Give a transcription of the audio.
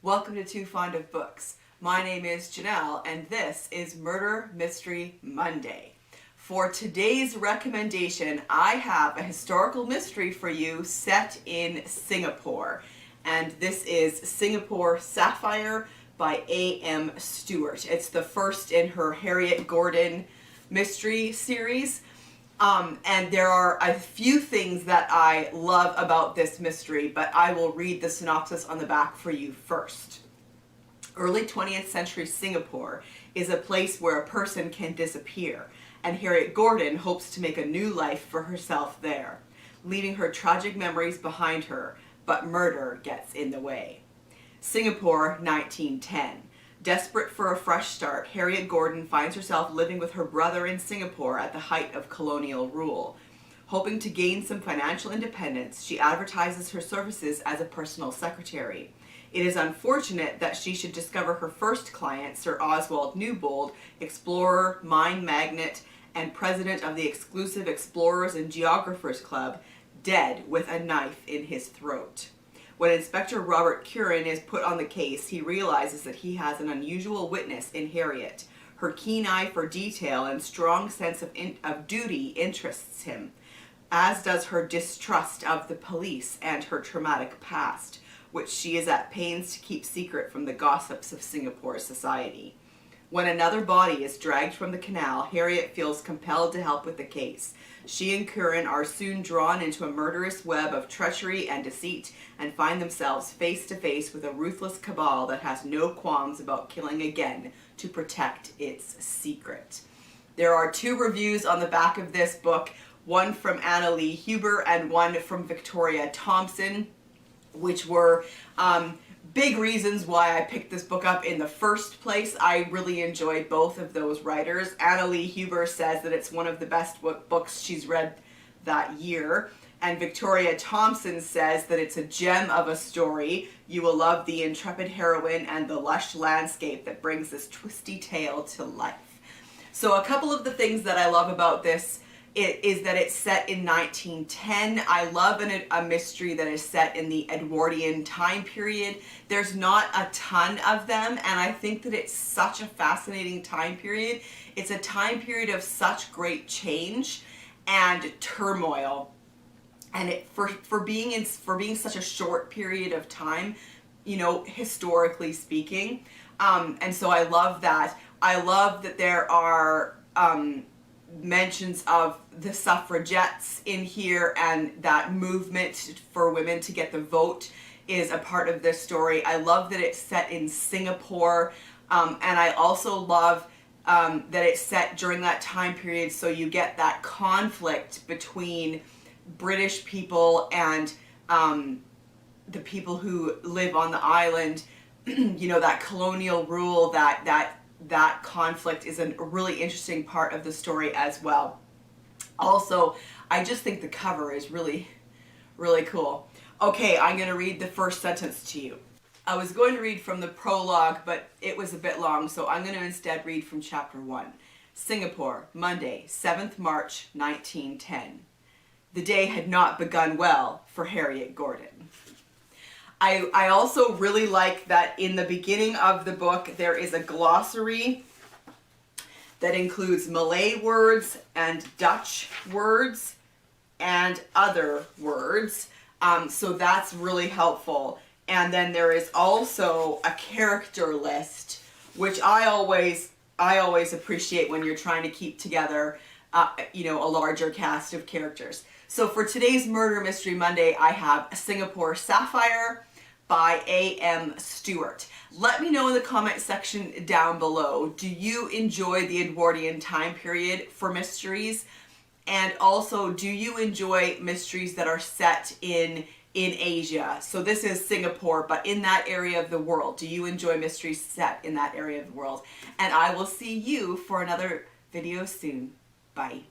Welcome to Too Fond of Books. My name is Janelle and this is Murder Mystery Monday. For today's recommendation, I have a historical mystery for you set in Singapore. And this is Singapore Sapphire by A.M. Stuart. It's the first in her Harriet Gordon mystery series. And there are a few things that I love about this mystery, but I will read the synopsis on the back for you first. Early 20th century Singapore is a place where a person can disappear, and Harriet Gordon hopes to make a new life for herself there, leaving her tragic memories behind her, but murder gets in the way. Singapore, 1910. Desperate for a fresh start, Harriet Gordon finds herself living with her brother in Singapore at the height of colonial rule. Hoping to gain some financial independence, she advertises her services as a personal secretary. It is unfortunate that she should discover her first client, Sir Oswald Newbold, explorer, mine magnate, and president of the exclusive Explorers and Geographers Club, dead with a knife in his throat. When Inspector Robert Curran is put on the case, he realizes that he has an unusual witness in Harriet. Her keen eye for detail and strong sense of duty interests him, as does her distrust of the police and her traumatic past, which she is at pains to keep secret from the gossips of Singapore society. When another body is dragged from the canal, Harriet feels compelled to help with the case. She and Curran are soon drawn into a murderous web of treachery and deceit and find themselves face to face with a ruthless cabal that has no qualms about killing again to protect its secret. There are 2 reviews on the back of this book, one from Anna Lee Huber and one from Victoria Thompson, which were big reasons why I picked this book up in the first place. I really enjoy both of those writers. Anna Lee Huber says that it's one of the best books she's read that year. And Victoria Thompson says that it's a gem of a story. You will love the intrepid heroine and the lush landscape that brings this twisty tale to life. So a couple of the things that I love about this is that it's set in 1910. I love a mystery that is set in the Edwardian time period. There's not a ton of them, and I think that it's such a fascinating time period. It's a time period of such great change and turmoil, and for being such a short period of time, you know, historically speaking. And so I love that. I love that there are mentions of the suffragettes in here, and that movement for women to get the vote is a part of this story. I love that it's set in Singapore, and I also love that it's set during that time period, so you get that conflict between British people and the people who live on the island. You know, that colonial rule, that conflict is a really interesting part of the story as well. Also, I just think the cover is really, really cool. Okay, I'm going to read the first sentence to you. I was going to read from the prologue, but it was a bit long, so I'm going to instead read from chapter 1. Singapore, Monday, 7th March, 1910. The day had not begun well for Harriet Gordon. I also really like that in the beginning of the book there is a glossary that includes Malay words and Dutch words and other words. So that's really helpful. And then there is also a character list, which I always appreciate when you're trying to keep together you know, a larger cast of characters. So for today's Murder Mystery Monday, I have Singapore Sapphire by A.M. Stuart. Let me know in the comment section down below, do you enjoy the Edwardian time period for mysteries? And also, do you enjoy mysteries that are set in Asia? So this is Singapore, but in that area of the world. Do you enjoy mysteries set in that area of the world? And I will see you for another video soon. Bye.